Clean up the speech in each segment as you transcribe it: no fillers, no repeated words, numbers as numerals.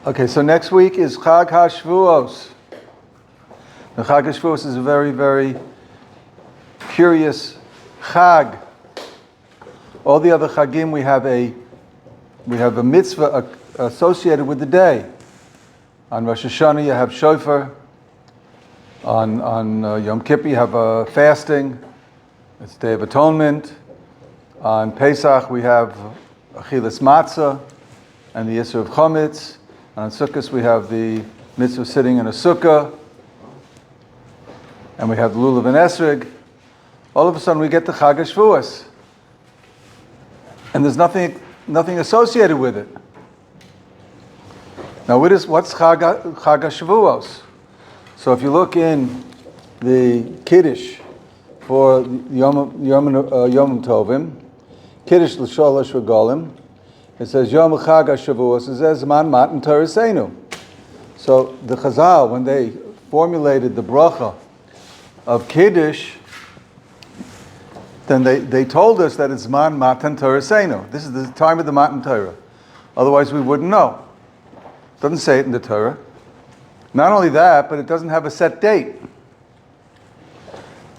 Okay, so next week is Chag HaShavuos. The Chag HaShavuos is a very, very curious Chag. All the other Chagim we have a mitzvah associated with the day. On Rosh Hashanah you have shofar. On Yom Kippur you have a fasting. It's Day of Atonement. On Pesach we have Achilas Matzah and the Yisur of Chometz. On Sukkot we have the mitzvah of sitting in a sukkah, and we have the lulav and esrog. All of a sudden we get the Chag HaShavuos, and there's nothing associated with it. Now what's Chag HaShavuos? So if you look in the Kiddush for Yom Tovim, Kiddush l'sholosh regalim, it says Yom Chag HaShavuos, it says Man Matan Toraseinu. So the Chazal, when they formulated the bracha of Kiddush, then they told us that it's Man Matan Toraseinu. This is the time of the Matan Torah. Otherwise we wouldn't know. It doesn't say it in the Torah. Not only that, but it doesn't have a set date.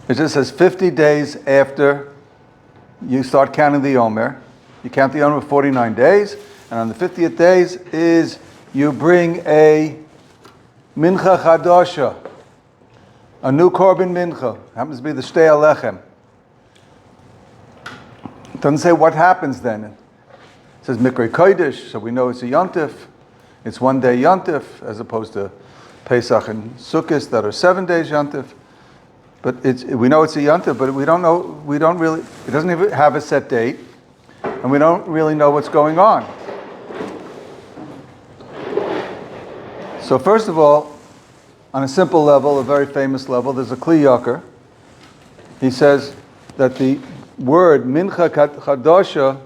It just says 50 days after you start counting the Omer. You count the Omer 49 days, and on the 50th days is you bring a mincha chadasha, a new korban mincha. Happens to be the shtei alechem. It doesn't say what happens then. It says Mikrei Kodesh, so we know it's a yontif. It's 1 day yontif, as opposed to Pesach and Sukkot that are 7 days yontif. But we know it's a yontif, but we don't really, it doesn't even have a set date. And we don't really know what's going on. So first of all, on a simple level, a very famous level, there's a Kli Yakar. He says that the word Mincha Chadasha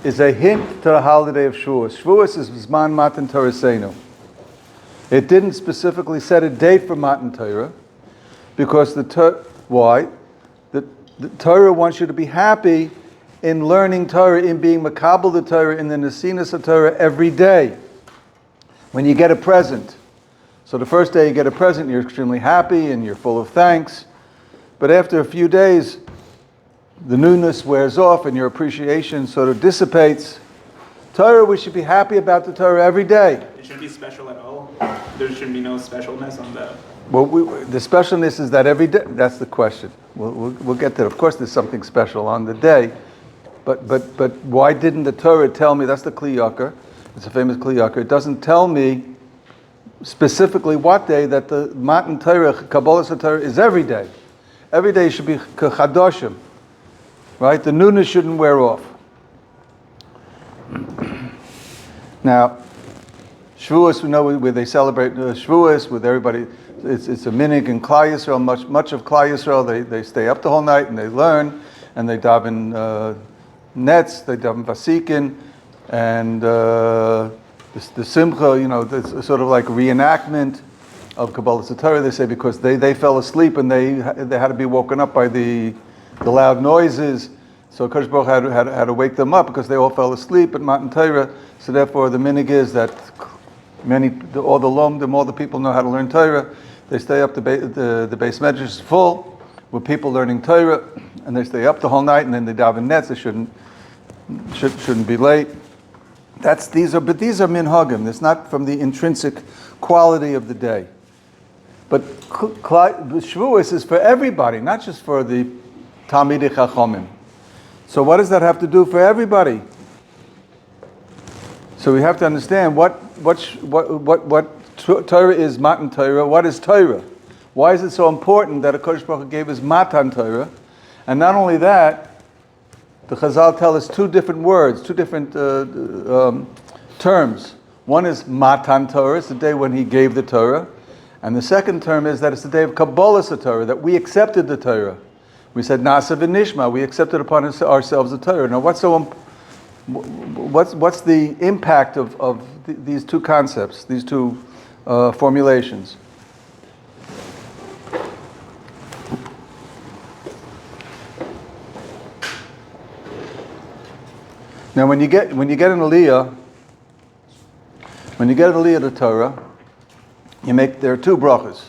is a hint to the holiday of Shavuos. Shavuos is Zman Matan Toraseinu. It didn't specifically set a date for Matan Torah, because why? The Torah wants you to be happy in learning Torah, in being makabel the Torah, in the nesinas of Torah every day. When you get a present. So the first day you get a present, you're extremely happy and you're full of thanks. But after a few days, the newness wears off and your appreciation sort of dissipates. Torah, we should be happy about the Torah every day. It shouldn't be special at all. There should be no specialness on that. Well, the specialness is that every day. That's the question. We'll get there. Of course, there's something special on the day. But why didn't the Torah tell me? That's the Kli Yakar. It's a famous Kli Yakar. It doesn't tell me specifically what day that the Matan Torah, Kabbalah Torah, is every day. Every day should be Chadoshim, right? The newness shouldn't wear off. Now, Shavuos, we know where they celebrate Shavuos with everybody. It's a minig in Klal Yisrael. Much of Klal Yisrael, they stay up the whole night and they learn and they daven nets, they daven vasikin, and the simcha, it's sort of like a reenactment of Kabbalah Torah. They say because they fell asleep and they had to be woken up by the loud noises. So Kodesh Baruch had to wake them up because they all fell asleep at Matan Torah. So therefore, the minig is that all the lomdim, all the people know how to learn Torah. They stay up. The Beis Medrash is full with people learning Torah, and they stay up the whole night, and then they daven nets. They shouldn't be late. These are minhagim. It's not from the intrinsic quality of the day. But Shavuos is for everybody, not just for the Talmidei Chachamim. So what does that have to do for everybody? So we have to understand what Torah is, Matan Torah. What is Torah? Why is it so important that a Kodesh Baruch Hu gave us Matan Torah? And not only that, the Chazal tell us two different words, two different terms. One is Matan Torah, it's the day when he gave the Torah. And the second term is that it's the day of Kabbalah Torah, that we accepted the Torah. We said Nasa v'nishma, we accepted upon ourselves the Torah. Now what's so What's the impact of these two concepts, these two formulations? Now, when you get an aliyah, to Torah, there are two brachas.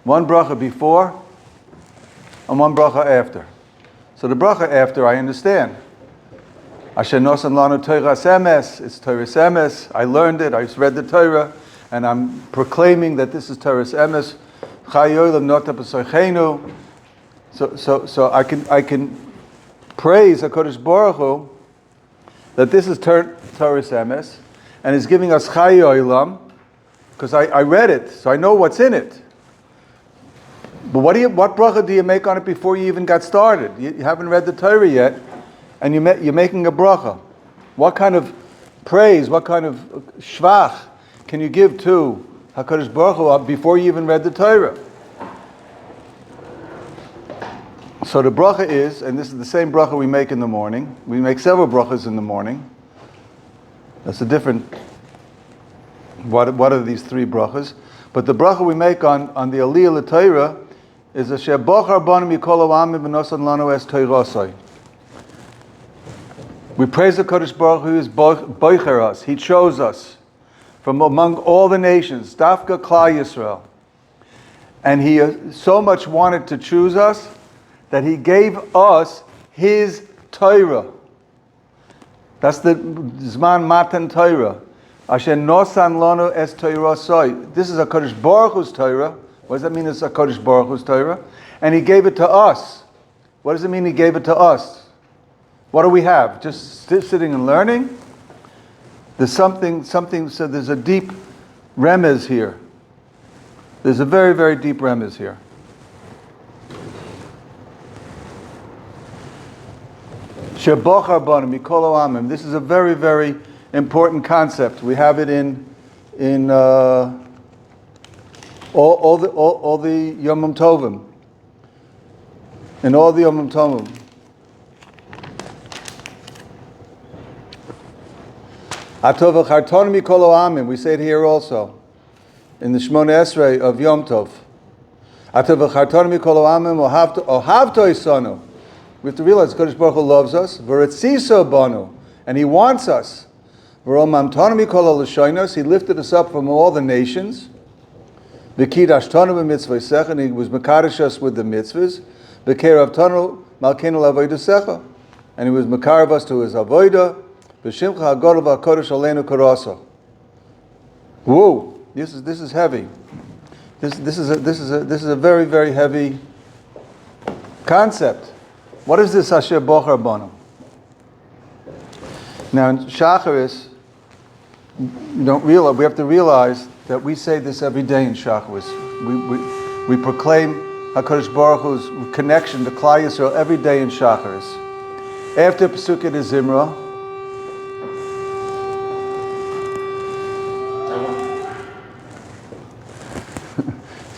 One bracha before and one bracha after. So the bracha after, I understand. Asher nosan lanu Torah emes, it's Torah emes. I learned it, I read the Torah, and I'm proclaiming that this is Torah emes. Chai olam nota b'sochenu. So I can praise HaKadosh Baruch Hu that this is Torah emes, and is giving us Chai olam, because I read it, so I know what's in it. But what bracha do you make on it before you even got started? You haven't read the Torah yet, and you're making a bracha. What kind of praise, what kind of shvach can you give to HaKadosh Baruch Hu before you even read the Torah? So the bracha is, and this is the same bracha we make in the morning. We make several brachas in the morning. That's a different, what are these three brachas? But the bracha we make on the Aliyah L'Torah is Asher Bochar Banu Mikol Ha'amim V'nosan Lanu Es Torasai. We praise the Kodesh Baruch Hu is boicher us. He chose us from among all the nations, Dafka Klal Yisrael. And He so much wanted to choose us that He gave us His Torah. That's the Zman Matan Torah. Asher Nosan Lanu Es Torasai. This is a Kodesh Baruch Hu's Torah. What does that mean? It's a Kodesh Baruch Hu's Torah, and He gave it to us. What does it mean He gave it to us? What do we have? Just sitting and learning? There's something, so there's a deep remez here. There's a very, very deep remez here. Shebochar banu mikol ha'amim. This is a very, very important concept. We have it in all the Yomim Tovim. In all the Yomim Tovim. Atov v'charton mikol ha'amim. We say it here also in the Shmona Esrei of Yom Tov. Atov v'charton mikol ha'amim ohavto isanu. We have to realize Kodesh Baruch Hu loves us. V'retziso banu, and He wants us. V'romamtonu mikol ha'lashonos. He lifted us up from all the nations. V'kidash-tonu b'mitzvah, and He was mekadosh us with the mitzvahs. V'keravtonu malkeinu l'avodasecha, and He was mekarev us to His avodah. V'shimcha ha'godol v'hakodesh aleinu karasa. Whoa! This is heavy. This is a very, very heavy concept. What is this Asher Bochar Banu? Now in Shacharis, we have to realize that we say this every day in Shacharis. We proclaim HaKadosh Baruch Hu's connection to Klal Yisrael every day in Shacharis. After Pesukei de Zimra,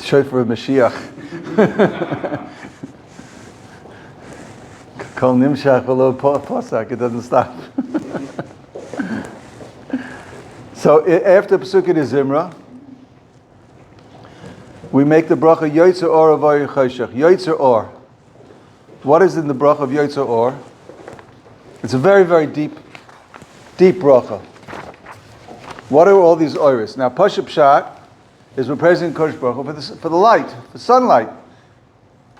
Shofar Mashiach. Kol nimshach v'lo posak. It doesn't stop. So after Pesukei de Zimra, we make the bracha Yotzer Or Avoyer Choshech. Yotzer Or. What is in the bracha of Yotzer Or? It's a very, very deep bracha. What are all these oiris? Now, Pashup Pshat is we're praising Kodesh Baruch Hu for the light, for sunlight.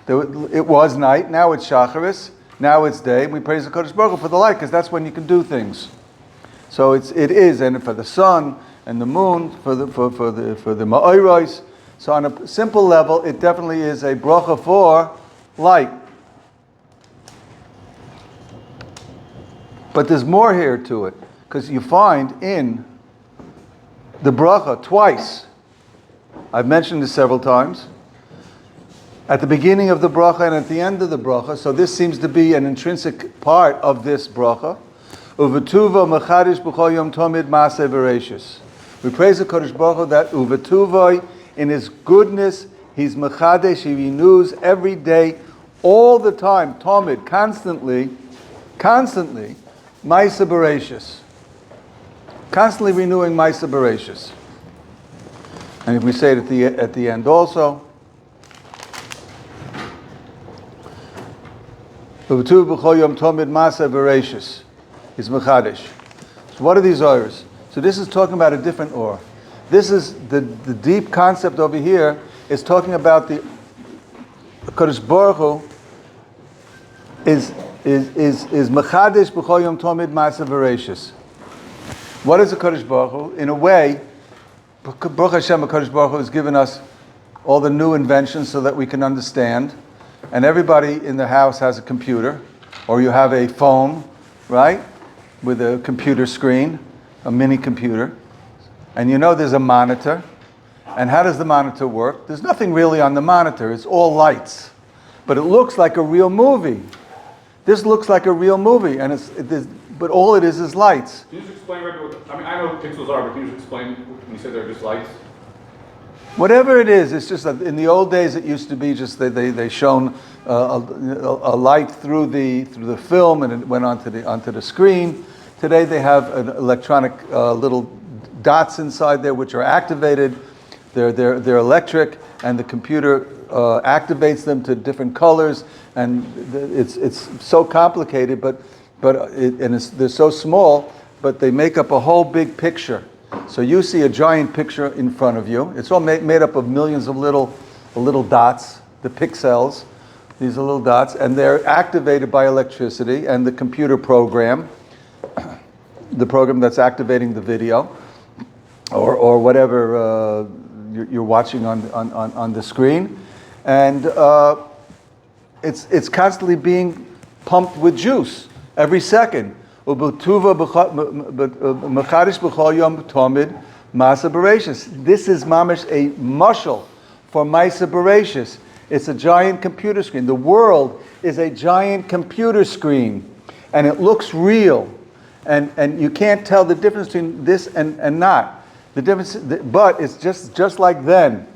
It was night, now it's Shacharis, now it's day. We praise the Kodesh Baruch Hu for the light, because that's when you can do things. So it is, and for the sun and the moon, for the ma'oros. So on a simple level, it definitely is a bracha for light. But there's more here to it, because you find in the bracha twice. I've mentioned this several times. At the beginning of the bracha and at the end of the bracha, so this seems to be an intrinsic part of this bracha. Uvetuva mechadish b'chol yom tomid maaseh v'reishis. We praise the Kodesh Baruch Hu that uvetuva, in His goodness, He's mechadesh, He renews every day, all the time, tomid, constantly, Maisa Bereshis. Constantly renewing Maisa Bereshis. And if we say it at the end also, V'v'tuv b'chol yom tomid Maisa Bereshis is Mechadish. So what are these ors? So this is talking about a different or. This is the deep concept over here is talking about the Kadosh Baruch Hu is Mechadish b'chol yom tomid Maisa Bereshis. What is the Kadosh Baruch Hu? In a way, Baruch Hashem, Kadosh Baruch Hu has given us all the new inventions so that we can understand. And everybody in the house has a computer, or you have a phone, right, with a computer screen, a mini computer. And you know there's a monitor. And how does the monitor work? There's nothing really on the monitor. It's all lights. But it looks like a real movie. This looks like a real movie, and but all it is lights. Can you just explain right what, I mean, I know what pixels are, but can you just explain when you say they're just lights? Whatever it is, it's just that in the old days it used to be just they shone a light through the film and it went onto the screen. Today they have an electronic little dots inside there which are activated. They're electric, and the computer activates them to different colors, and it's so complicated, but they're so small, but they make up a whole big picture. So you see a giant picture in front of you. It's all made up of millions of little dots, the pixels. These are little dots, and they're activated by electricity and the computer program, the program that's activating the video, or whatever you're watching on the screen, and it's constantly being pumped with juice every second. This is mamish a mashal for Maisa Bereshis. It's a giant computer screen. The world is a giant computer screen, and it looks real, and you can't tell the difference between this and not. The difference, but it's just like then.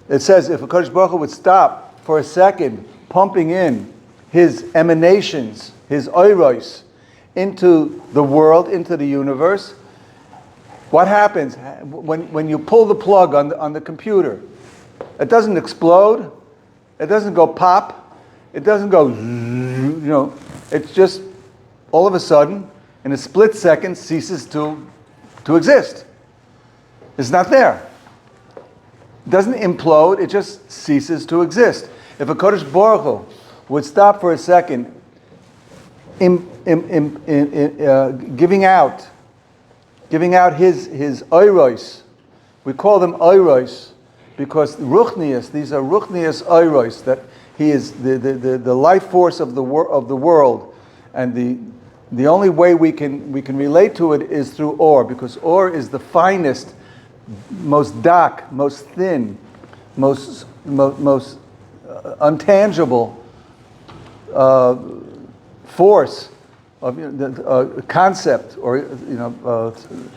It says if a Kadosh Baruch Hu would stop for a second, pumping in his emanations, his oiros, into the world, into the universe, what happens when you pull the plug on the computer? It doesn't explode. It doesn't go pop. It doesn't go, it's just all of a sudden, in a split second, ceases to exist. It's not there. It doesn't implode. It just ceases to exist. If a Kodesh Baruch Hu would stop for a second, giving out his oiros, we call them oiros because ruchnius. These are ruchnius oiros, that he is the life force of the world, and the only way we can relate to it is through or, because or is the finest, most dark, most thin, most untangible force of concept or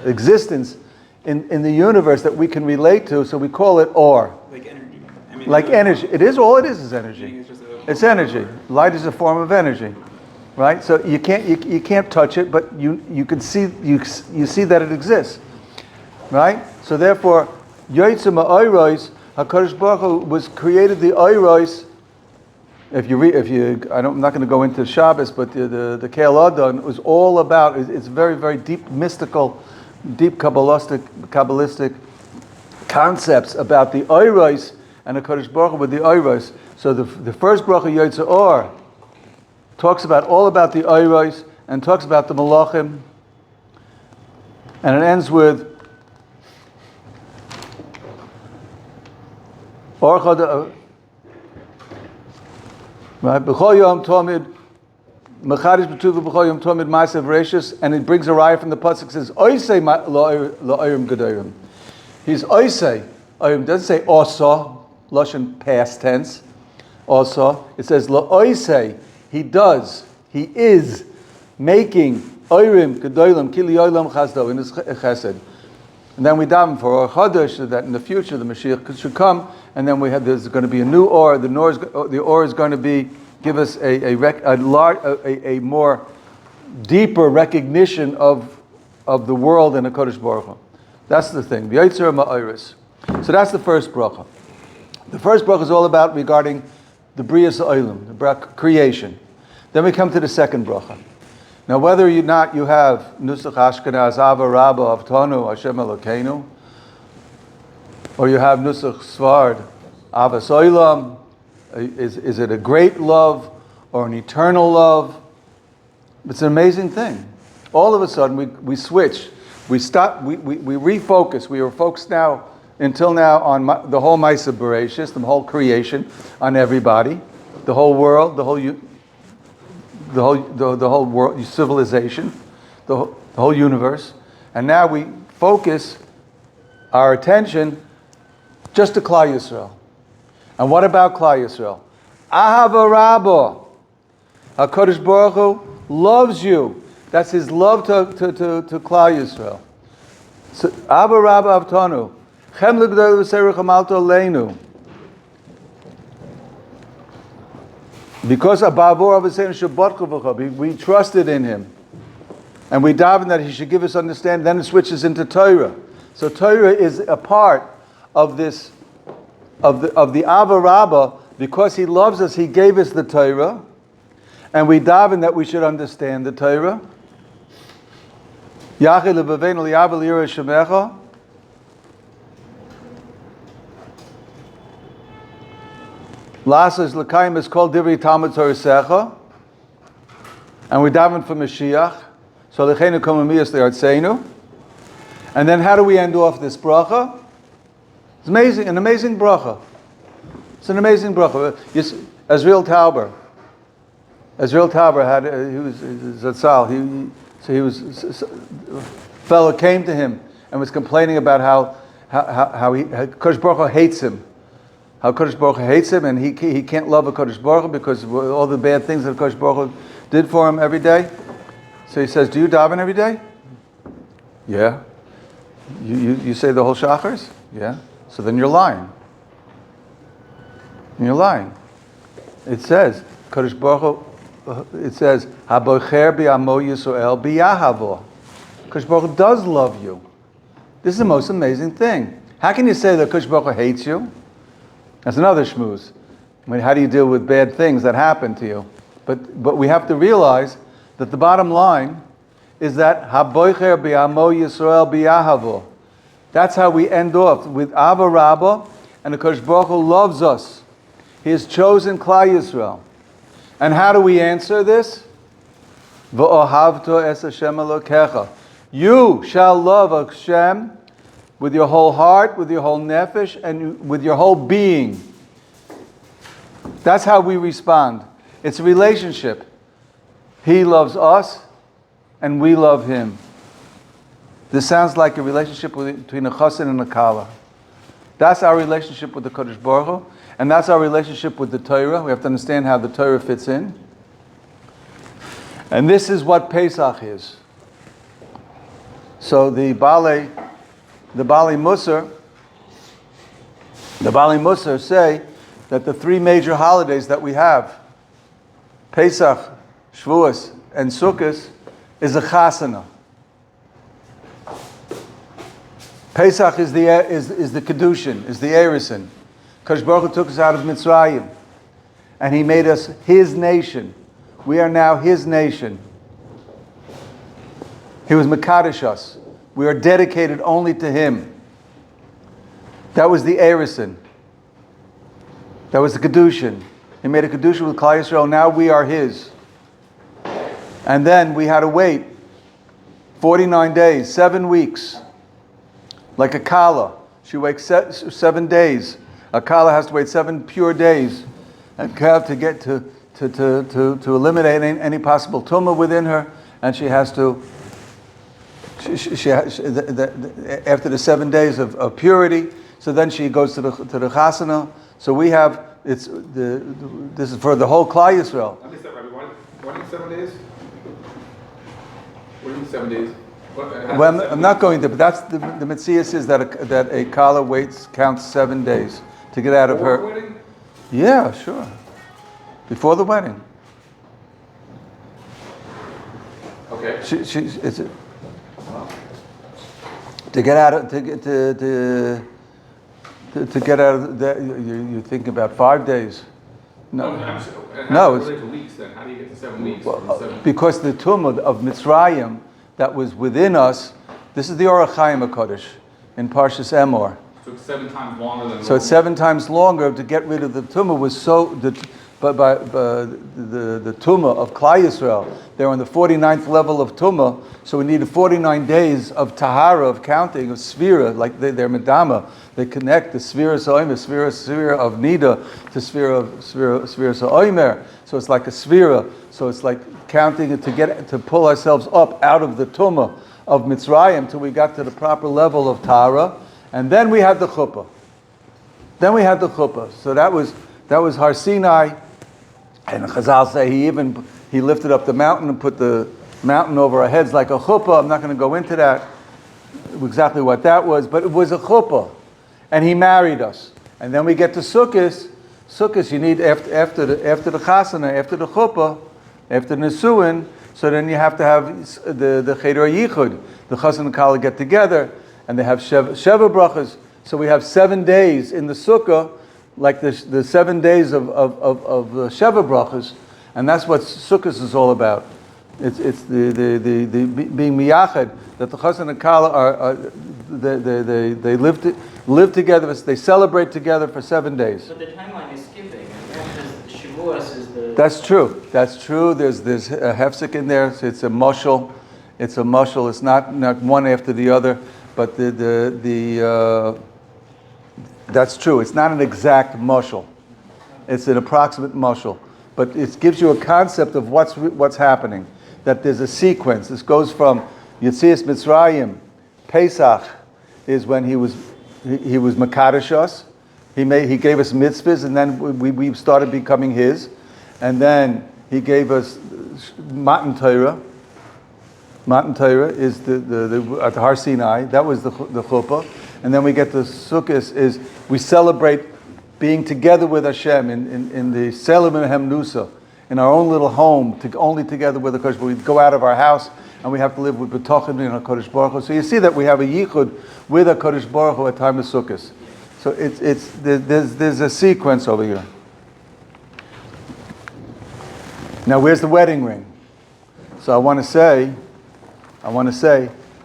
existence in the universe that we can relate to. So we call it or. Like energy. Like energy. It is all it is energy. It's energy. Light is a form of energy, right? So you can't touch it, but you can see you see that it exists, right? So therefore, Yotzim Ha'oros, HaKadosh Baruch Hu was created the Oros. I'm not going to go into Shabbos, but the Keil Adon was all about. It's very, very deep, mystical, deep kabbalistic concepts about the Oros and the Kadosh Baruch Hu with the Oros. So the first bracha Yotze Or talks about all about the Oros and talks about the Malachim, and it ends with Or right, B'chol Yom Tomid, Mechadish B'tuva B'chol Yom Tomid Ma'asev Reishis, and it brings a raya from the pasuk, says Oisei La'orim Gedorim. He's Oisei. Doesn't say Osa, Lashon past tense. Osa. It says La'oisei. He does. He is making Oirim Gedorim Kili Olam Chazdo in his Chesed. And then we daven for our Chodesh, that in the future the Mashiach should come, and then there's going to be a new Or. The Or is going to give us a more deeper recognition of the world and the Kodesh Baruch Hu. That's the thing. V'yotzer ma'oris. So that's the first bracha. The first bracha is all about regarding the Brias Olam, the creation. Then we come to the second bracha. Now, whether or not you have Nusach Ashkenaz, Ava Rabba, Avtonu, Hashem Elokeinu, or you have Nusach Svard, Ava Soilam, is it a great love or an eternal love? It's an amazing thing. All of a sudden, we switch. We stop, we refocus. We are focused now, until now, on the whole Maisa Bereshis, the whole creation, on everybody, the whole world, the whole world, civilization, the whole universe. And now we focus our attention just to Klal Yisrael. And what about Klal Yisrael? Ahava Rabba. HaKadosh Baruch Hu loves you. That's his love to Klal Yisrael. So, Ahava Rabba Avtonu. Chem l'gdol v'serich amalto aleinu. Because we trusted in him, and we daven that he should give us understanding. Then it switches into Torah. So Torah is a part of this, of the Ava Rabbah. Because he loves us, he gave us the Torah, and we daven that we should understand the Torah. Yachid levaveinu li'ava li'ira shemecha. Lasas l'kayim is called Divrei Talmud Torasecha, and we daven for Mashiach. So l'cheinu komamiyas le'artzeinu. And then how do we end off this bracha? It's amazing, an amazing bracha. It's an amazing bracha. Ezriel Tauber had he was Zatzal. A fellow came to him and was complaining about how Kodesh Baruch Hu hates him. How Kodesh Baruch Hu hates him, and he can't love a Kodesh Baruch Hu because of all the bad things that Kodesh Baruch Hu did for him every day. So he says, "Do you daven every day?" Yeah. You say the whole shachars? Yeah. So then you're lying. You're lying. It says Kodesh Baruch Hu. It says Habocher bi'amo Yisrael biyahavo. Kodesh Baruch Hu does love you. This is the most amazing thing. How can you say that Kodesh Baruch Hu hates you? That's another shmooze. I mean, how do you deal with bad things that happen to you? But we have to realize that the bottom line is that Habocher bi'amo Yisrael biyahavo. That's how we end off with Ava Rabbah, and the Kodesh Baruch Hu loves us. He has chosen Klal Yisrael. And how do we answer this? V'ohavto es Hashem Elokecha. You shall love Hashem with your whole heart, with your whole nefesh, and with your whole being. That's how we respond. It's a relationship. He loves us, and we love him. This sounds like a relationship between a chassid and a kala. That's our relationship with the Kodesh Baruch Hu, and that's our relationship with the Torah. We have to understand how the Torah fits in. And this is what Pesach is. So the Bali Musar say that the three major holidays that we have, Pesach, Shavuos, and Sukkot, is a chasana. Pesach is the Kedushin, is the Erison. Kodesh Baruch Hu took us out of Mitzrayim, and he made us his nation. We are now his nation. He was Mekadesh us. We are dedicated only to him. That was the Erison. That was the Kedushin. He made a Kedushin with Klal Yisrael. Now we are his. And then we had to wait 49 days, 7 weeks. Like a Kala. She waits 7 days. A Kala has to wait 7 pure days and to get to eliminate any possible tumah within her, and she has to. After the 7 days of purity, so then she goes to the chasana. So we have this is for the whole Klal Yisrael. I missed that, Rabbi. Why in 7 days? What do you mean 7 days? Well, I'm not going to, but that's the Metzias is that a Kala counts 7 days to get out of her. Before the wedding? Yeah, sure. Before the wedding. Okay. It's to get out of to get out of that. You think about 5 days. No, No, I'm No, no. it's- Relate to weeks then. How do you get to 7 weeks? well, from 7? because the tumah of Mitzrayim that was within us. This is the Orach Chaim HaKadosh in Parshas Emor. So it's 7 times longer than. So it's 7 times longer to get rid of the tumah was so the tumah of Klal Yisrael. They're on the 49th level of tumah, so we needed 49 days of tahara, of counting, of svira, like they're medama. They connect the svira sa'omer, svira of nida to svira sa'omer. So it's like a svira. So it's like counting it to pull ourselves up out of the tumah of Mitzrayim till we got to the proper level of tahara, and then we had the chuppah. So that was Har Sinai. And Chazal say he lifted up the mountain and put the mountain over our heads like a chuppah. I'm not going to go into that, exactly what that was, but it was a chuppah. And he married us. And then we get to Sukkot. Sukkot you need after the chasana, after the chuppah, after the Nisuin, so then you have to have the Cheder Yichud. The chassan and kala get together, and they have Sheva brachas. So we have 7 days in the Sukkah, like the 7 days of Sheva brachas, and that's what Sukkot is all about. It's the being miyachad, that the chassan and kala they live together. They celebrate together for 7 days. But the timeline is skipping, and Shavuos is the. That's true. There's a hefsek in there. So it's a mushal. It's not one after the other, but that's true. It's not an exact mushal. It's an approximate mushal, but it gives you a concept of what's happening. That there's a sequence. This goes from Yetzias Mitzrayim. Pesach is when he was Makadosh us. He gave us mitzvahs, and then we started becoming his. And then he gave us Matan Torah. Matan Torah is at the Har Sinai. That was the chuppah. And then we get to Sukkot, is we celebrate being together with Hashem in the Selim and Hemnusa, in our own little home, only together with the Kodesh. But we go out of our house and we have to live with B'tochen and HaKadosh Baruch Hu. So you see that we have a yichud with HaKadosh Baruch Hu at time of Sukkot. So there's a sequence over here. Now where's the wedding ring? So I want to say,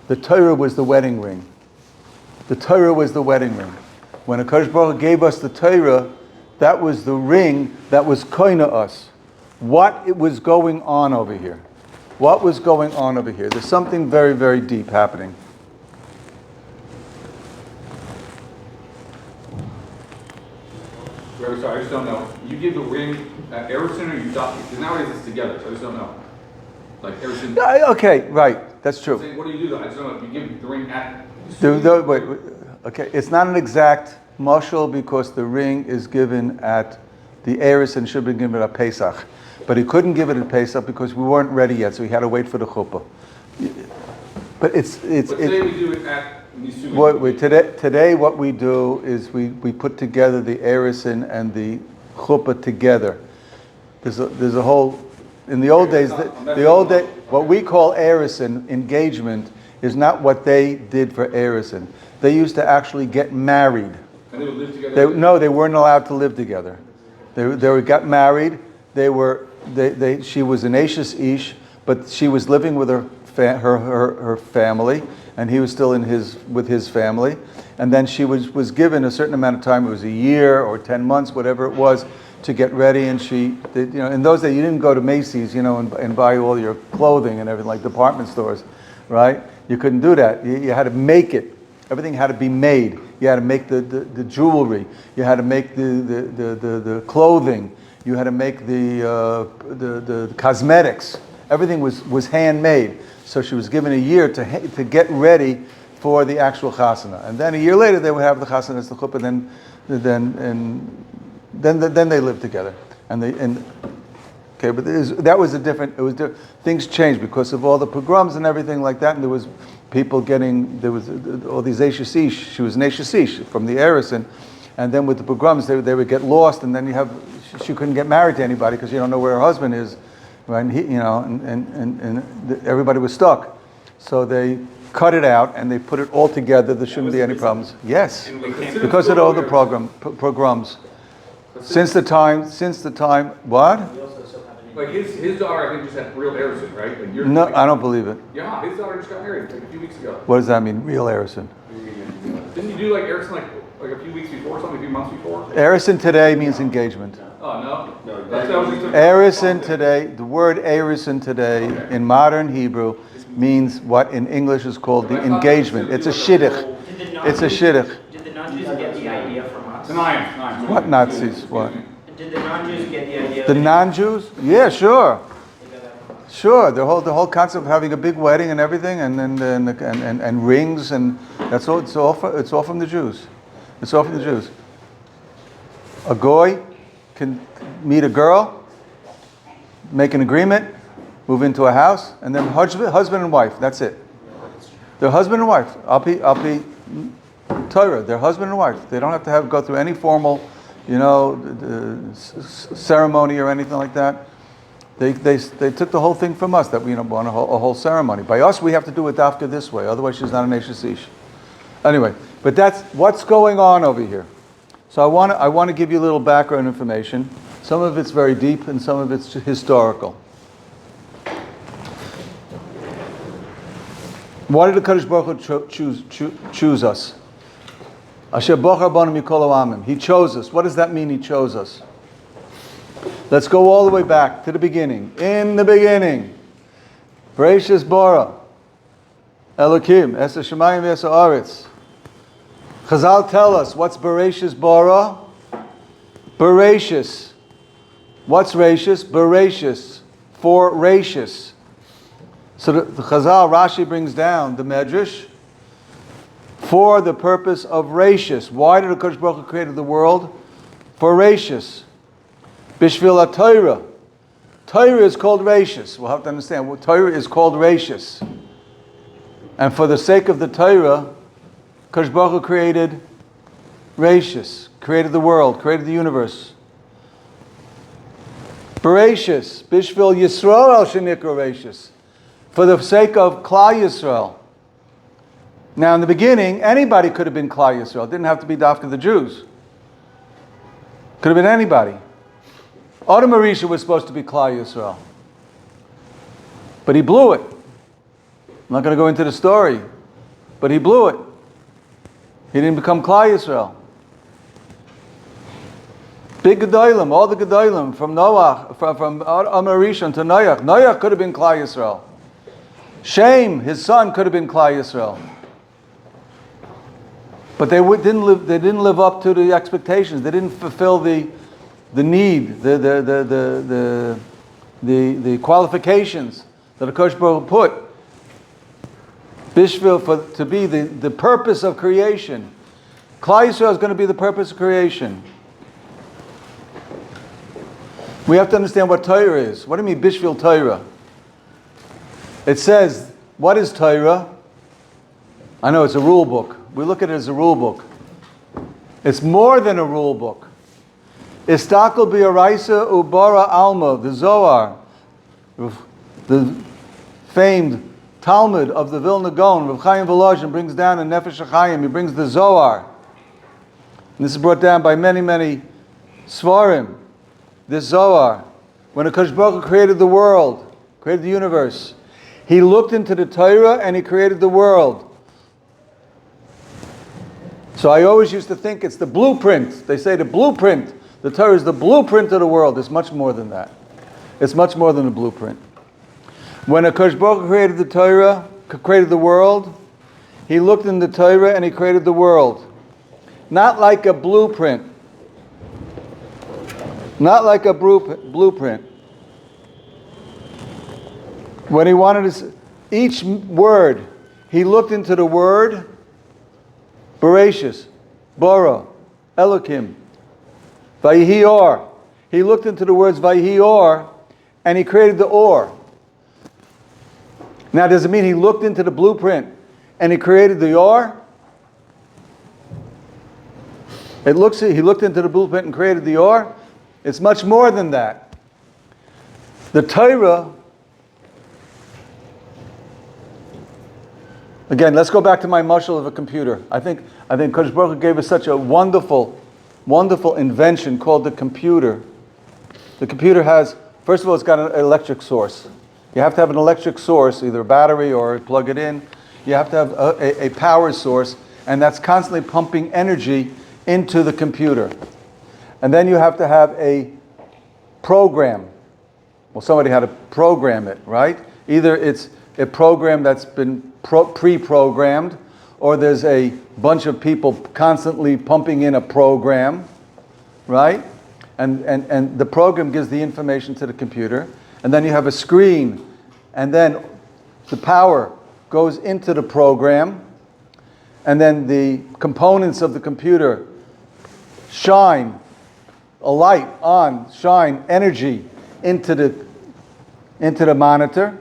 the Torah was the wedding ring. The Torah was the wedding ring. When HaKadosh Baruch Hu gave us the Torah, that was the ring that was koina us. What was going on over here? There's something very, very deep happening. Sorry, I just don't know. You give the ring at Erison or you adopt it? Because nowadays it's together, so I just don't know. Like Erison. Okay, right. That's true. What do you do though? I just don't know. If you give the ring at. Wait. Okay, it's not an exact mashal because the ring is given at the Eris and should be given at Pesach. But he couldn't give it at Pesach because we weren't ready yet, so he had to wait for the chuppah. But today we do it at Nisuin. Today what we do is we put together the Eris and the chuppah together. There's a whole, in the old days, what we call Erison, engagement, is not what they did for Erison. They used to actually get married. And they would live together? They weren't allowed to live together. They got married. She was an Ashes Ish, but she was living with her family, and he was still with his family. And then she was given a certain amount of time. It was a year or 10 months, whatever it was, to get ready. And in those days, you didn't go to Macy's, and buy all your clothing and everything like department stores, right? You couldn't do that. You had to make it. Everything had to be made. You had to make the jewelry. You had to make the clothing. You had to make the cosmetics. Everything was handmade. So she was given a year to get ready for the actual chasana, and then a year later they would have the chasana as the chuppah. Then they lived together, but that was a different. It was things changed because of all the pogroms and everything like that, and there was people there was all these Ashes Ish. She was an Ashes Ish from the Erison, and then with the pogroms they would get lost, and then she couldn't get married to anybody because you don't know where her husband is, right? And everybody was stuck. So they cut it out and they put it all together. There shouldn't be any problems. Yes, because of all the pogroms. Since the time, what? Like his daughter, I think, just had real Harrison, right? Like No, I don't believe it. Yeah, his daughter just got married like a few weeks ago. What does that mean, real Harrison? Didn't you do like Harrison like a few weeks before, something, a few months before? Harrison today means engagement. Oh no. That was just Harrison today, the word Harrison today in modern Hebrew means what in English is called the engagement. It's a shidduch. It's a shidduch. Did the non-Jews get the idea from us? the nine. What Nazis? What? Did the non-Jews get the idea? The non-Jews? Yeah, sure. Sure. The whole concept of having a big wedding and everything, and rings, and that's all. It's all from the Jews. It's all from the Jews. A goy can meet a girl, make an agreement, move into a house, and then husband and wife. That's it. They're husband and wife. Alpi Torah. They're husband and wife. They don't have to go through any formal, ceremony or anything like that. They took the whole thing from us that we want a whole ceremony. By us, we have to do it dafka this way. Otherwise, she's not an Eshes Ish. Anyway, but that's what's going on over here. So I want to give you a little background information. Some of it's very deep, and some of it's historical. Why did the Kadosh Baruch Hu choose us? Asher bochar banu mikol ha'amim. He chose us. What does that mean? He chose us. Let's go all the way back to the beginning. In the beginning, Bereshis bara Elokim es hashamayim v'es haaretz. Chazal tell us what's Bereshis bara. Bereshis. What's Rashis? Bereshis. For Rashis. So the Chazal, Rashi brings down the Medrash for the purpose of Rashis. Why did the Kadosh Baruch Hu create the world? For Rashis. Bishvil HaTorah. Torah is called Rashis. We'll have to understand. Torah is called Rashis. And for the sake of the Torah, Kadosh Baruch Hu created Rashis. Created the world. Created the universe. Bereshis. Bishvil Yisrael al shenikra Rashis. For the sake of Klal Yisrael. Now, in the beginning, anybody could have been Klal Yisrael. It didn't have to be dafka the Jews. Could have been anybody. Adam Arisha was supposed to be Klal Yisrael. But he blew it. I'm not going to go into the story. But he blew it. He didn't become Klal Yisrael. Big Gedolim, all the Gedolim, from Noah, from Adam Arisha to Noach. Noach could have been Klal Yisrael. Shem, his son, could have been Klal Yisrael. But they didn't live up to the expectations. They didn't fulfill the need, the qualifications that the Kosh Baruch Hu put. Bishvil to be the purpose of creation. Klal Yisrael is going to be the purpose of creation. We have to understand what Torah is. What do you mean Bishvil Torah? It says, what is Torah? I know it's a rule book. We look at it as a rule book. It's more than a rule book. Istakel bi'araisa ubara alma, the Zohar, the famed Talmud of the Vilna Gaon, Rav Chaim Volozhin brings down in Nefesh HaChaim, he brings the Zohar. And this is brought down by many, many Svarim. This Zohar, when Akash Baruch Hu created the world, created the universe, he looked into the Torah and he created the world. So I always used to think it's the blueprint. They say the blueprint. The Torah is the blueprint of the world. It's much more than that. It's much more than a blueprint. When Akash Baruch Hu created the Torah, created the world, he looked in the Torah and he created the world. Not like a blueprint. Not like a blueprint. When he wanted to, each word, he looked into the word, Bereshis, Bara, Elokim, Vayihi Or. He looked into the words Vayihi Or, and he created the Or. Now, does it mean he looked into the blueprint and he created the Or? He looked into the blueprint and created the Or. It's much more than that. The Torah, again, let's go back to my mashal of a computer. I think Kodesh Baruch Hu gave us such a wonderful invention called the computer. The computer has, first of all, it's got an electric source. You have to have an electric source, either a battery or plug it in. You have to have a power source, and that's constantly pumping energy into the computer. And then you have to have a program. Well, somebody had to program it, right? Either it's a program that's been pre-programmed, or there's a bunch of people constantly pumping in a program, right? And the program gives the information to the computer. And then you have a screen, and then the power goes into the program, and then the components of the computer shine a light on, shine energy into the monitor,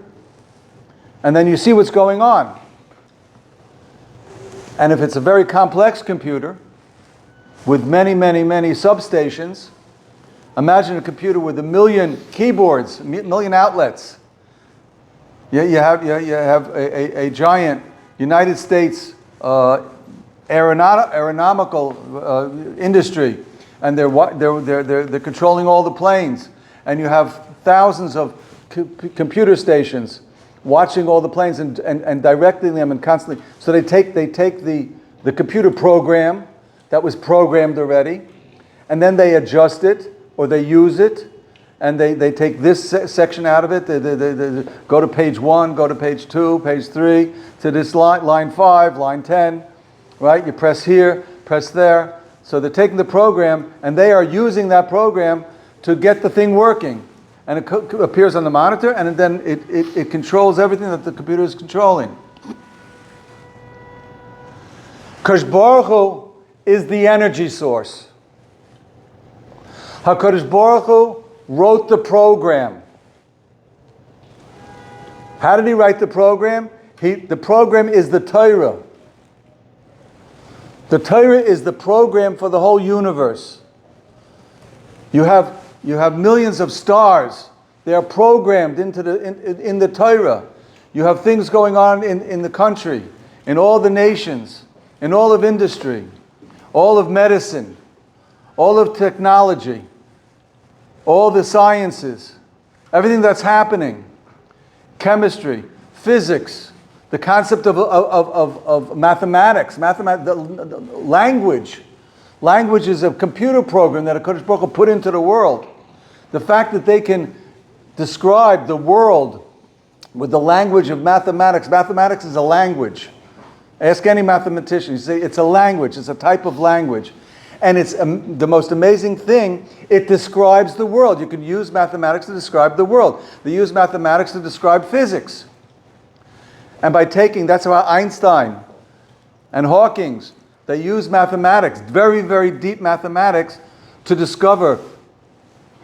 and then you see what's going on. And if it's a very complex computer with many substations, imagine a computer with 1 million keyboards, 1 million outlets. You have a giant United States aeronautical industry, and they're controlling all the planes, and you have thousands of computer stations watching all the planes and directing them and constantly. So they take the computer program that was programmed already, and then they adjust it or they use it, and they take this section out of it. They go to page 1, go to page 2, page 3, to this line 5, line 10, right? You press here, press there. So they're taking the program, and they are using that program to get the thing working. And it appears on the monitor, and then it controls everything that the computer is controlling. Kodesh Baruch Hu is the energy source. HaKadosh Baruch Hu wrote the program. How did he write the program? The program is the Torah. The Torah is the program for the whole universe. You have millions of stars. They are programmed in the Torah. You have things going on in the country, in all the nations, in all of industry, all of medicine, all of technology, all the sciences, everything that's happening, chemistry, physics, the concept of mathematics, language. Language is a computer program that HaKadosh Baruch Hu put into the world. The fact that they can describe the world with the language of mathematics. Mathematics is a language. Ask any mathematician. You say it's a language. It's a type of language. And it's the most amazing thing. It describes the world. You can use mathematics to describe the world. They use mathematics to describe physics. And that's how Einstein and Hawking's, they use mathematics, very deep mathematics, to discover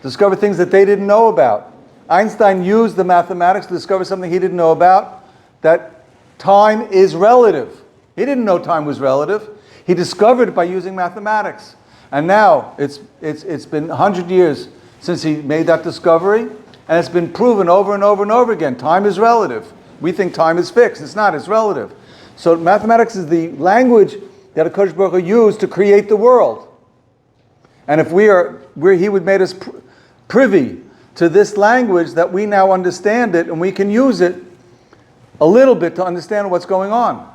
things that they didn't know about. Einstein used the mathematics to discover something he didn't know about, that time is relative. He didn't know time was relative. He discovered it by using mathematics. And now it's been 100 years since he made that discovery, and it's been proven over and over and over again. Time is relative. We think time is fixed. It's not. It's relative. So mathematics is the language that HaKadosh Baruch Hu used to create the world. And if he would made us privy to this language, that we now understand it and we can use it a little bit to understand what's going on.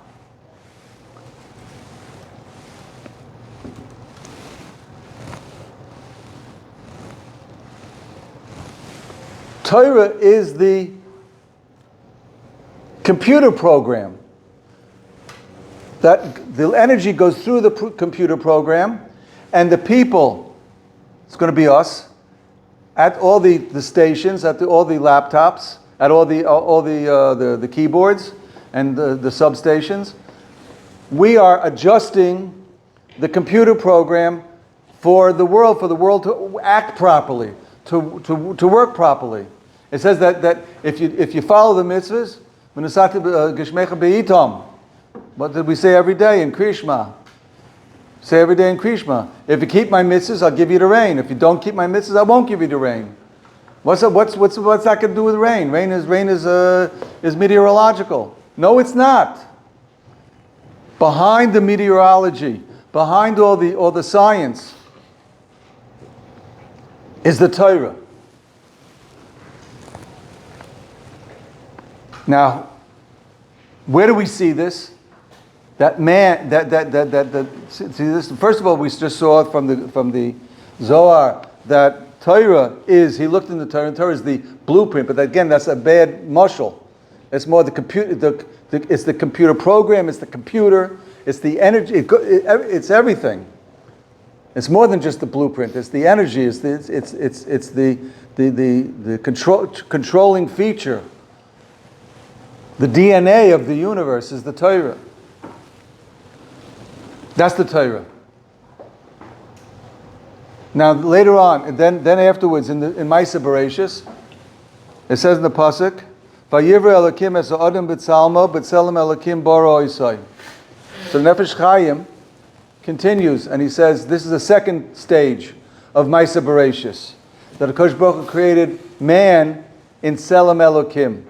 Torah is the computer program. That the energy goes through the computer program, and the people, it's going to be us, at all the stations, at all the laptops, at all the keyboards and the substations, we are adjusting the computer program for the world to act properly, to work properly. It says that if you follow the mitzvahs, what did we say every day in Krishma? Say every day in Krishma, if you keep my mitzvahs, I'll give you the rain. If you don't keep my mitzvahs, I won't give you the rain. What's that going to do with rain? Rain is meteorological. No, it's not. Behind the meteorology, behind all the science, is the Torah. Now, where do we see this? That man, see this. First of all, we just saw from the Zohar that Torah is. He looked in the Torah. And Torah is the blueprint, but again, that's a bad mushal. It's more the computer. It's the computer program. It's the computer. It's the energy. It's everything. It's more than just the blueprint. It's the energy. It's the controlling feature. The DNA of the universe is the Torah. That's the Torah. Now later on, then afterwards in Maaseh Bereshis, it says in the pasuk, "Vayivra Elokim es ha'adam b'tzalmo b'tzelem Elokim bara Isai." So Nefesh Chaim continues, and he says this is the second stage of Maaseh Bereshis, that HaKadosh Baruch Hu created man in Tzelem Elokim.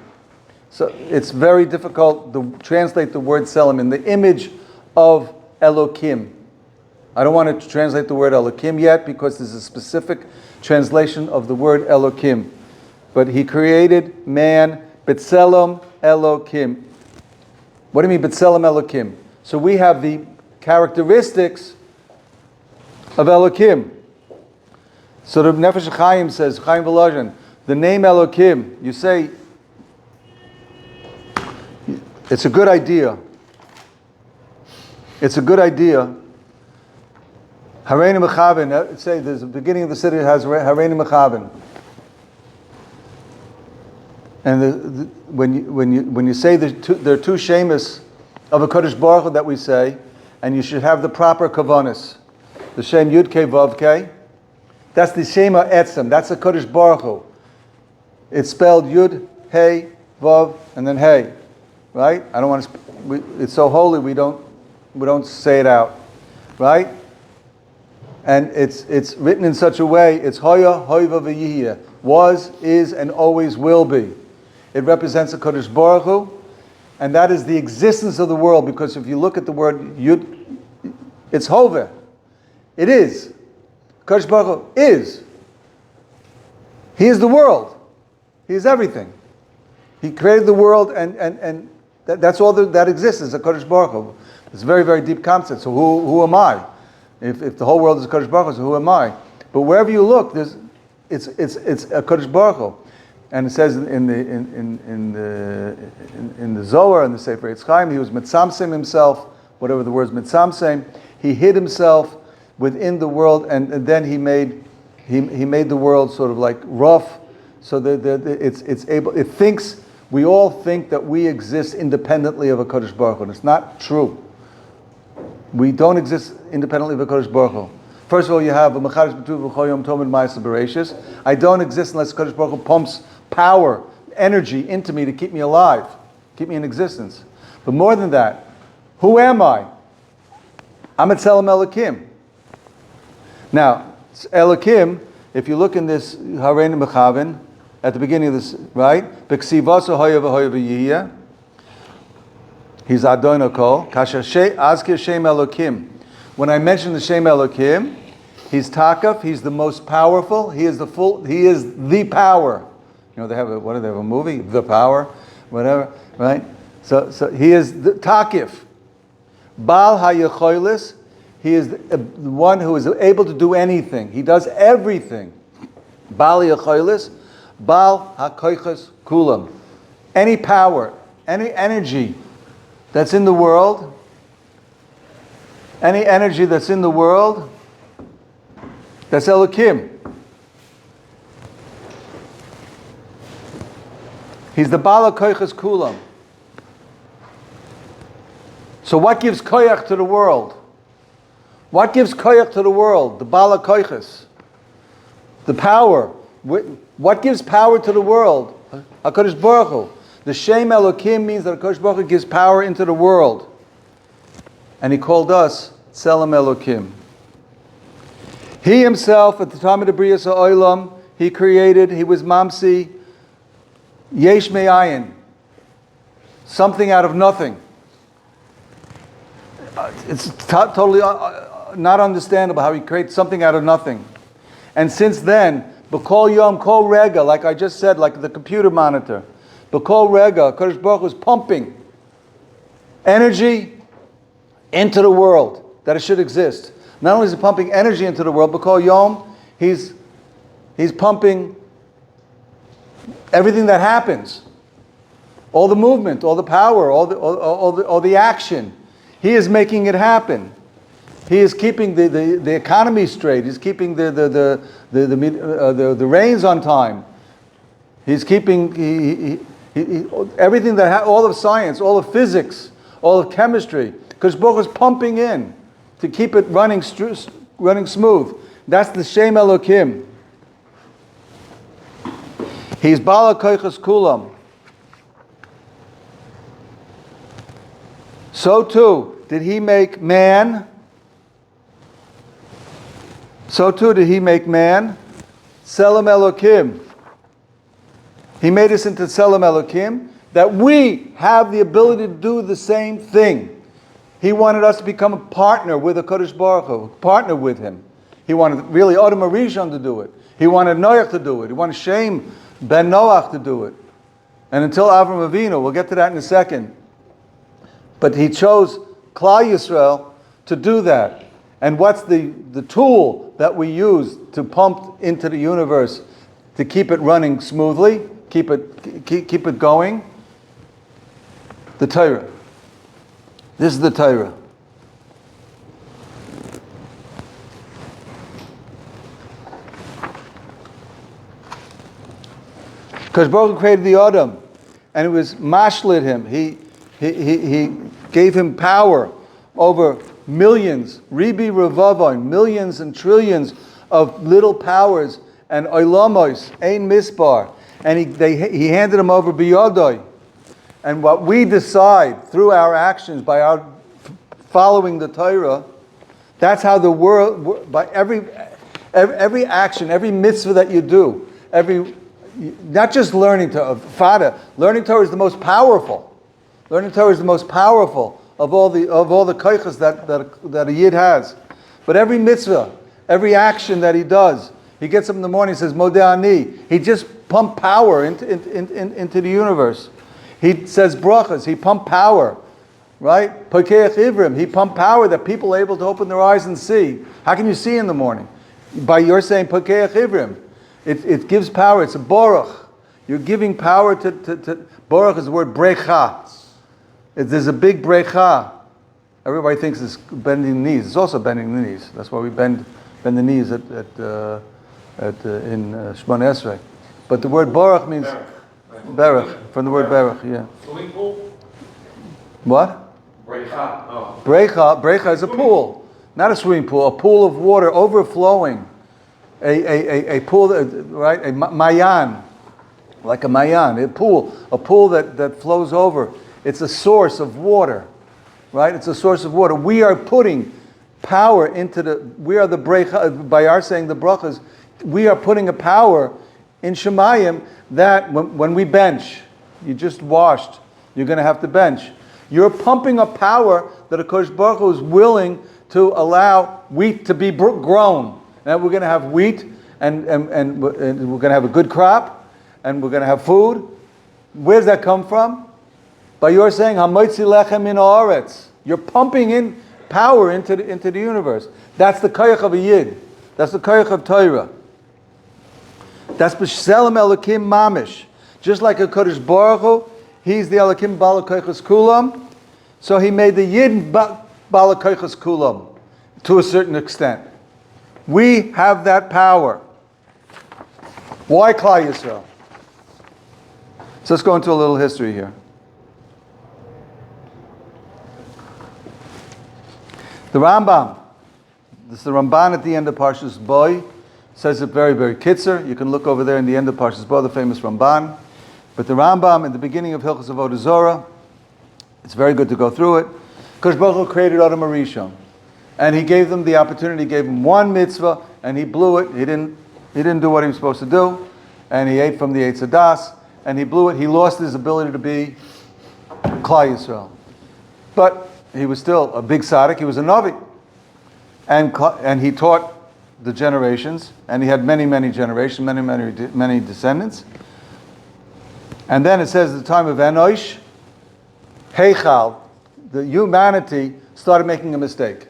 So it's very difficult to translate the word Tzelem in the image of Elokim. I don't want to translate the word Elokim yet because there's a specific translation of the word Elokim. But he created man B'Tselem Elokim. What do you mean B'Tselem Elokim? So we have the characteristics of Elokim. So the Nefesh Chaim says, Chaim Volozhin, the name Elokim, you say, it's a good idea. It's a good idea. Hareinu Mechaben, say there's the beginning of the city has Hareinu Mechaben. And when you say there are two shemus of a Kodesh Baruch Hu that we say, and you should have the proper kavanas. The Shem Yud Kei Vav Kei, that's the Shema Etzem, that's a Kodesh Baruch Hu. It's spelled Yud, Hey, Vav, and then Hey. Right? I don't want to. It's so holy we don't say it out, right? And it's written in such a way. It's Hoya, Hoiva, V'Yihya, was, is, and always will be. It represents a Kodesh Baruch Hu, and that is the existence of the world. Because if you look at the word Yud, it's Hove. It is. Kodesh Baruch Hu is. He is the world. He is everything. He created the world, and that's all that exists is a Kodesh Baruch Hu. It's a very, very deep concept. So who am I? If the whole world is a Kodesh Baruch Hu, so who am I? But wherever you look, it's a Kodesh Baruch Hu. And it says in the Zohar and the Sefer Eitz Chaim, he was mitzamsem himself, whatever the word is mitzamsem. He hid himself within the world, and then he made the world sort of like rough, so that it's able. It thinks. We all think that we exist independently of a Kodesh Baruch Hu, and it's not true. We don't exist independently of a Kodesh Baruch Hu. First of all, you have a Mechadish B'tuv V'chol Yom Tov and Maaseh Bereshis. I don't exist unless Kodesh Baruch Hu pumps power, energy into me to keep me alive, keep me in existence. But more than that, who am I? I'm a Tzelem Elokim. Now, Elokim, if you look in this Hareinu Mechaben, at the beginning of this, right? B'ksivaso hoya v'hoya v'yihya. He's Adon Kol. Kasher azkir Shem Elokim. When I mention the Shem Elokim, he's Takaf. He's the most powerful. He is the power. You know, they have a movie? The Power, whatever, right? So he is the Takif. Baal HaYecholis. He is the one who is able to do anything. He does everything. Baal HaYecholis. Baal HaKoiches Kulam. Any power, any energy that's in the world, that's Elokim. He's the Baal HaKoiches Kulam. So what gives koyach to the world? What gives koyach to the world? The Baal HaKoiches. The power. What gives power to the world? HaKadosh Baruch Hu. The Shem Elokim means that HaKadosh Baruch Hu gives power into the world. And he called us Tzelem Elokim. He himself, at the time of the Bria Ha'olam, he created, he was Mamsi, Yesh Me'ayin, something out of nothing. It's totally not understandable how he creates something out of nothing. And since then, B'kol Yom, Kol Rega, like I just said, like the computer monitor, B'kol Rega, Kadosh Baruch Hu is pumping energy into the world that it should exist. Not only is he pumping energy into the world, B'kol Yom, he's pumping everything that happens, all the movement, all the power, all the action. He is making it happen. He is keeping the economy straight. He's keeping the reins on time. He's keeping everything all of science, all of physics, all of chemistry. Because Baruch is pumping in to keep it running smooth. That's the Shem Elokim. He's Bala Koichas Kulam. So too did he make man. So too did he make man. Selam Elokim. He made us into Selam Elokim, that we have the ability to do the same thing. He wanted us to become a partner with the Kodesh Baruch Hu, partner with him. He wanted really Adam Arishon to do it. He wanted Noach to do it. He wanted Shem ben Noach to do it. And until Avram Avinu, we'll get to that in a second. But he chose Klal Yisrael to do that. And what's the tool that we use to pump into the universe to keep it running smoothly, keep it going? The Torah. This is the Torah. Because Baruch created the Adam, and it was mashlit him. He gave him power over millions, ribi revavon, millions and trillions of little powers, and oilamos, ein misbar, and he handed him over biyodoi. And what we decide through our actions, by our following the Torah, that's how the world, by every action, every mitzvah that you do, not just learning Torah. Learning Torah is the most powerful. Learning Torah is the most powerful of all the koichas that a yid has. But every mitzvah, every action that he does, he gets up in the morning and says Modeh Ani. He just pumped power into the universe. He says brachas. He pumped power, right? Pokeach Ivrim. He pumped power that people are able to open their eyes and see. How can you see in the morning? By your saying Pokeach Ivrim. It gives power. It's a baruch. You're giving power to baruch is the word brecha. There's a big brecha. Everybody thinks it's bending the knees. It's also bending the knees. That's why we bend the knees in Shemona Esrei. But the word baruch means baruch, from the word baruch. Yeah. Swimming pool? What? Brecha. Oh. Brecha is a pool, not a swimming pool. A pool of water overflowing. A pool, right? A mayan, like a mayan, a pool that flows over. It's a source of water, right? It's a source of water. We are putting power we are the brecha, by our saying the brachas, we are putting a power in Shemayim that when we bench, you just washed, you're going to have to bench. You're pumping a power that a Kodesh Baruch Hu is willing to allow wheat to be grown. And we're going to have wheat, and we're going to have a good crop, and we're going to have food. Where does that come from? By your saying, "Hamoitzi lechem min haaretz." You're pumping in power into the universe. That's the koyach of a yid. That's the koyach of Torah. That's b'shelem elokim mamish. Just like a Kodesh Baruch Hu, he's the elokim bala koychas kulam. So he made the yid bala koychas kulam to a certain extent. We have that power. Why Klal Yisrael? So let's go into a little history here. The Rambam, this is the Ramban at the end of Parshas Boy, says it very, very kitzer. You can look over there in the end of Parshas Boy, the famous Ramban. But the Rambam, in the beginning of Hilchos Avodah Zorah, it's very good to go through it. Kodesh Baruch Hu created Adam Arishon. And he gave them the opportunity, gave them one mitzvah, and he blew it. He didn't He didn't do what he was supposed to do, and he ate from the Eitz Hadas, and he blew it. He lost his ability to be Klal Yisrael. But he was still a big tzaddik. He was a Navi. And he taught the generations, and he had many, many generations, many descendants. And then it says at the time of Enosh, Heichal, the humanity started making a mistake.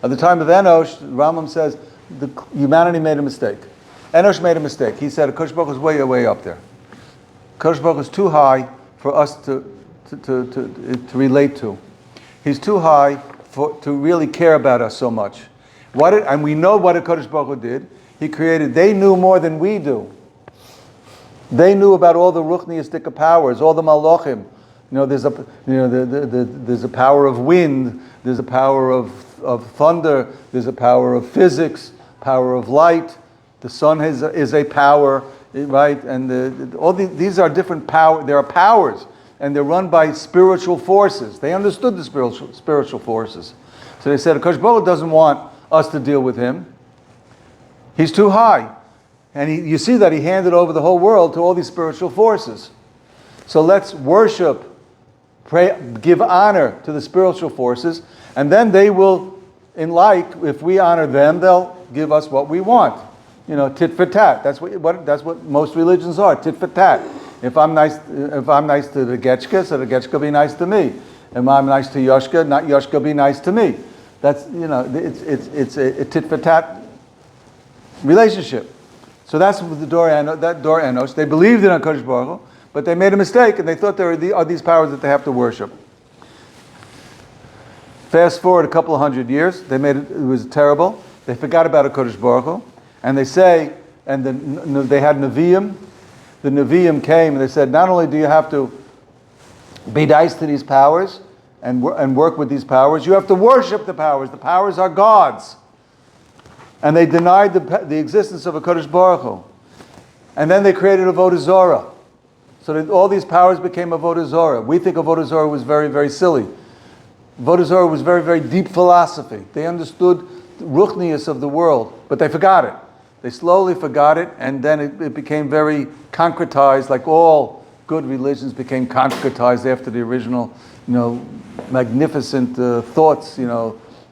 At the time of Enosh, Rambam says, the humanity made a mistake. Enosh made a mistake. He said, Akash Baruch is way, way up there. Akash Baruch is too high for us to relate to. He's too high to really care about us so much. And we know what Akash Baruch Hu did. He created, they knew more than we do. They knew about all the ruchniistic powers, all the malachim. There's a power of wind, there's a power of thunder, there's a power of physics, power of light. The sun is a power, right? And these are different powers. There are powers, and they're run by spiritual forces. They understood the spiritual forces. So they said, Akash Baruch Hu doesn't want us to deal with him. He's too high. And you see that he handed over the whole world to all these spiritual forces. So let's worship, pray, give honor to the spiritual forces, and then they will, if we honor them, they'll give us what we want. Tit for tat. That's what most religions are. Tit for tat. If I'm nice to the Getchka, so the Getchka be nice to me. If I'm nice to Yoshka, not Yoshka be nice to me. That's it's a tit for tat relationship. So that's the Dor Enosh. They believed in HaKadosh Baruch Hu, but they made a mistake, and they thought there are these powers that they have to worship. Fast forward a couple of hundred years, it was terrible. They forgot about HaKadosh Baruch Hu, and they say, and they had Nevi'im. The Nevi'im came, and they said, not only do you have to be nice to these powers and work with these powers, you have to worship the powers. The powers are gods. And they denied the existence of a HaKadosh Baruch Hu. And then they created Avodah Zorah. So that all these powers became Avodah Zorah. We think Avodah Zorah was very, very silly. Avodah Zorah was very, very deep philosophy. They understood the ruchnius of the world, but they forgot it. They slowly forgot it, and then it became very concretized, like all good religions became concretized after the original, magnificent thoughts,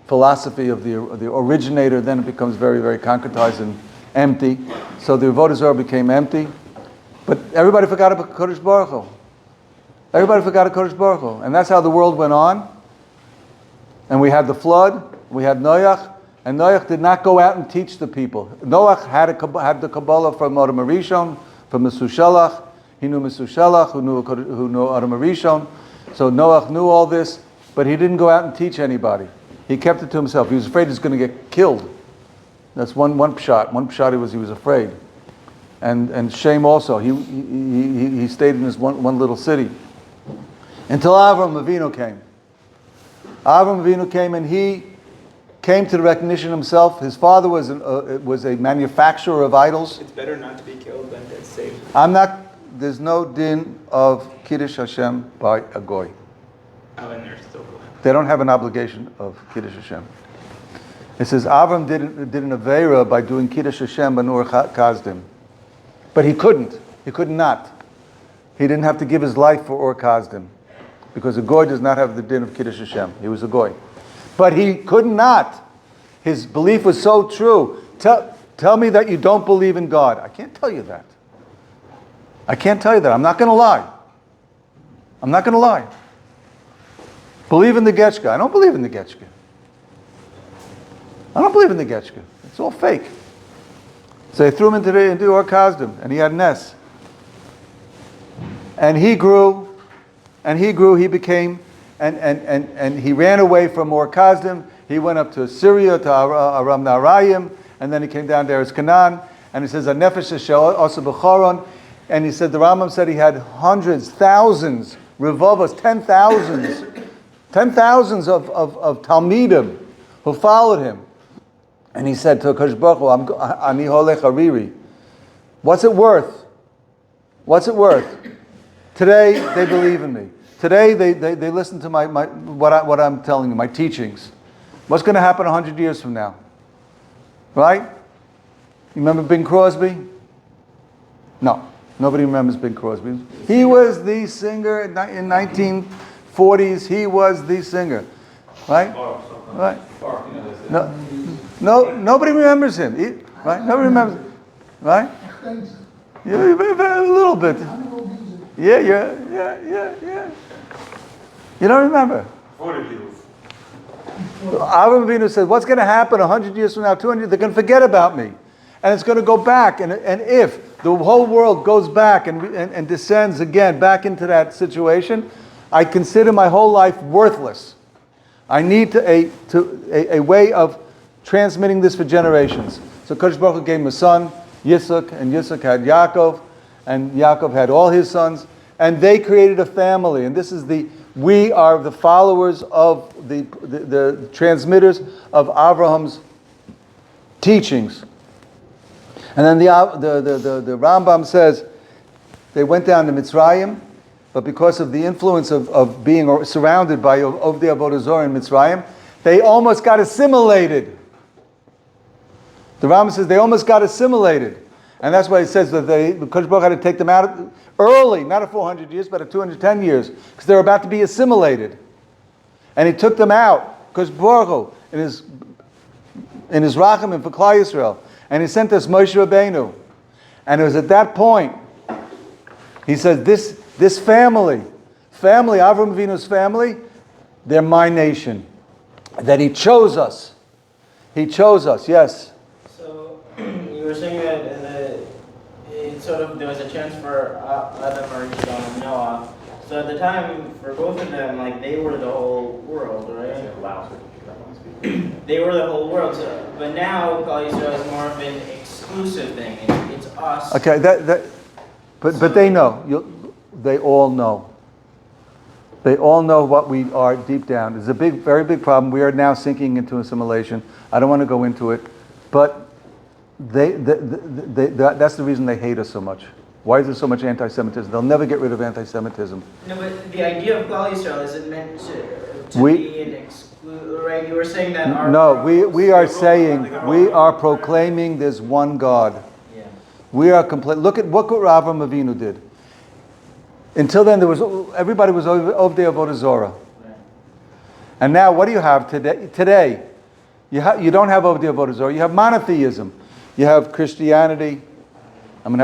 philosophy of the originator. Then it becomes very, very concretized and empty. So the Avodah Zorah became empty. But everybody forgot about Kodesh Baruch Hu. Everybody forgot Kodesh Baruch Hu. And that's how the world went on. And we had the flood, we had Noach, and Noach did not go out and teach the people. Noach had the Kabbalah from Adam Arishon, from Mesushalach. He knew Mesushalach, who knew Adam Arishon. So Noach knew all this, but he didn't go out and teach anybody. He kept it to himself. He was afraid he was going to get killed. That's one pshat. One pshat he was afraid. And Shem also. He stayed in this one little city until Avram Avinu came. Avram Avinu came, and he came to the recognition himself. His father was a manufacturer of idols. It's better not to be killed than to saved. There's no din of Kiddush Hashem by a goy. Oh, and they're still going. They don't have an obligation of Kiddush Hashem. It says Avram did an Aveira by doing Kiddush Hashem Banur Kazdim. But he couldn't. He could not. He didn't have to give his life for Or Kazdim. Because a goy does not have the din of Kiddush Hashem. He was a goy. But he could not. His belief was so true. Tell me that you don't believe in God. I can't tell you that. I can't tell you that. I'm not going to lie. I'm not going to lie. Believe in the Getchka. I don't believe in the Getchka. I don't believe in the Getchka. It's all fake. So they threw him into Or Kazdim, and he had Nes. And he grew, he became, and he ran away from Or Kazdim. He went up to Syria, to Aram Naharaim, and then he came down to Eretz Canaan, and he says, "Nefesh also b'choron," and he said, the Rambam said he had hundreds, thousands, revovos, 10,000s of Talmidim who followed him. And he said to Akash Baruch Hu, "Ani holech hariri." What's it worth? What's it worth? Today they believe in me. Today they listen to what I'm telling you, my teachings. What's going to happen 100 years from now? Right? You remember Bing Crosby? No, nobody remembers Bing Crosby. He was the singer in 1940s. He was the singer, right? Right. No, nobody remembers him, right? Nobody remembers, right? Yeah, a little bit. Yeah. You don't remember? Avram Avinu said, what's going to happen 100 years from now, 200 years, they're going to forget about me. And it's going to go back. And if the whole world goes back and descends again back into that situation, I consider my whole life worthless. I need a way of transmitting this for generations. So Kodesh Baruch Hu gave him a son, Yitzhak, and Yitzhak had Yaakov, and Yaakov had all his sons, and they created a family. And this is we are the followers of the transmitters of Abraham's teachings. And then the Rambam says they went down to Mitzrayim, but because of the influence of being surrounded by Ovdei Avodah Zorah in Mitzrayim, they almost got assimilated. The Rambam says they almost got assimilated. And that's why it says that the Kodesh Baruch Hu had to take them out early, not at 400 years, but at 210 years, because they were about to be assimilated. And he took them out, Kodesh Baruch Hu, in his Rachamim for Klal Yisrael. And he sent us Moshe Rabbeinu. And it was at that point, he said, this family, Avram Avinu's family, they're my nation. That he chose us. He chose us, yes. So, you were saying that there was a chance for Adam, Rishon, and Noah. So at the time, for both of them, like, they were the whole world, right? They were the whole world. So, but now, Klal Yisrael is more of an exclusive thing. It's us. Okay, but they know. They all know. They all know what we are deep down. It's a very big problem. We are now sinking into assimilation. I don't want to go into it, but that's the reason they hate us so much. Why is there so much anti-Semitism? They'll never get rid of anti-Semitism. No, but the idea of Klal Yisrael, is it meant to be an exclusive, right? You were saying that we are saying, we are proclaiming there's one God. Yeah. We are complete. Look at what Avram Avinu did. Until then, everybody was Ovdei Avodah Zorah. Right. And now, what do you have today? Today, you don't have Ovdei Avodah Zorah. You have monotheism. You have Christianity. I'm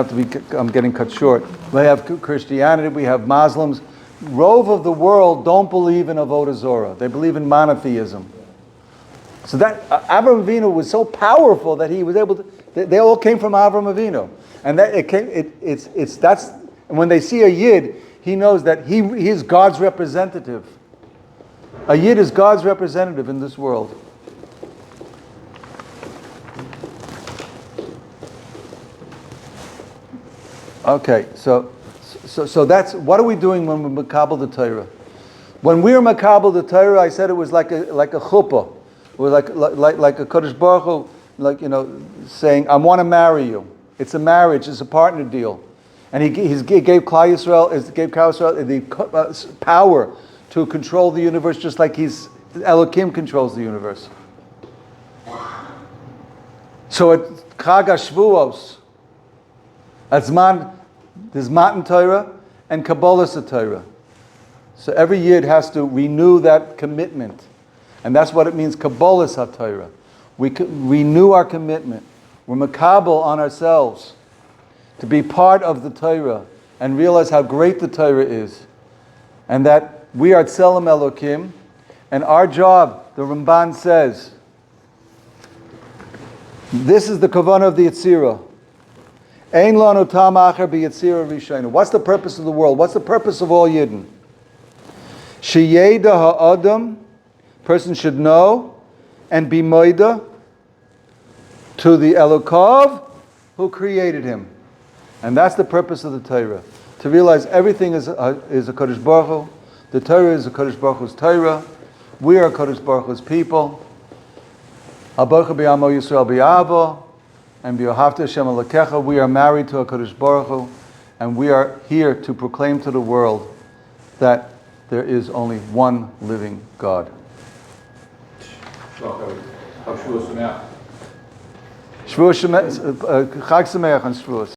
getting cut short. We have Christianity. We have Muslims. Rove of the world don't believe in Avodah Zorah. They believe in monotheism. So that Avram Avinu was so powerful that he was able to. They all came from Avram Avinu, and that's. And when they see a Yid, he knows that he is God's representative. A Yid is God's representative in this world. Okay, so that's, what are we doing when we're Makabel the Torah? When we were Makabel the Torah, I said it was like a chuppah. It was like a Kodesh Baruch Hu, saying, I want to marry you. It's a marriage, it's a partner deal. And he gave Klal Yisrael the power to control the universe, just like Elohim controls the universe. So at Chag HaShavuos, there's Matan Torah and Kabbalas Torah. So every Yid has to renew that commitment. And that's what it means, Kabbalas HaTorah. We renew our commitment. We're makabel on ourselves to be part of the Torah and realize how great the Torah is. And that we are Tselem Elokim, and our job, the Ramban says, this is the kavanah of the Yetzirah. Ein lanu tam acher b'Yetzirah rishayna. What's the purpose of the world? What's the purpose of all Yidden? Sheyeda ha'adam, person should know and be moida to the Elokov who created him. And that's the purpose of the Torah. To realize everything is a Kodesh Baruch Hu. The Torah is a Kodesh Baruch Hu's Torah. We are Kodesh Baruch Hu's people. Habaruch b'yamo Yisrael b'yavo. And b'yohavta Hashem Elokecha. We are married to a Kodesh Baruch Hu. And we are here to proclaim to the world that there is only one living God. Shavuos Shavuos Chag Sameach on Shavuos.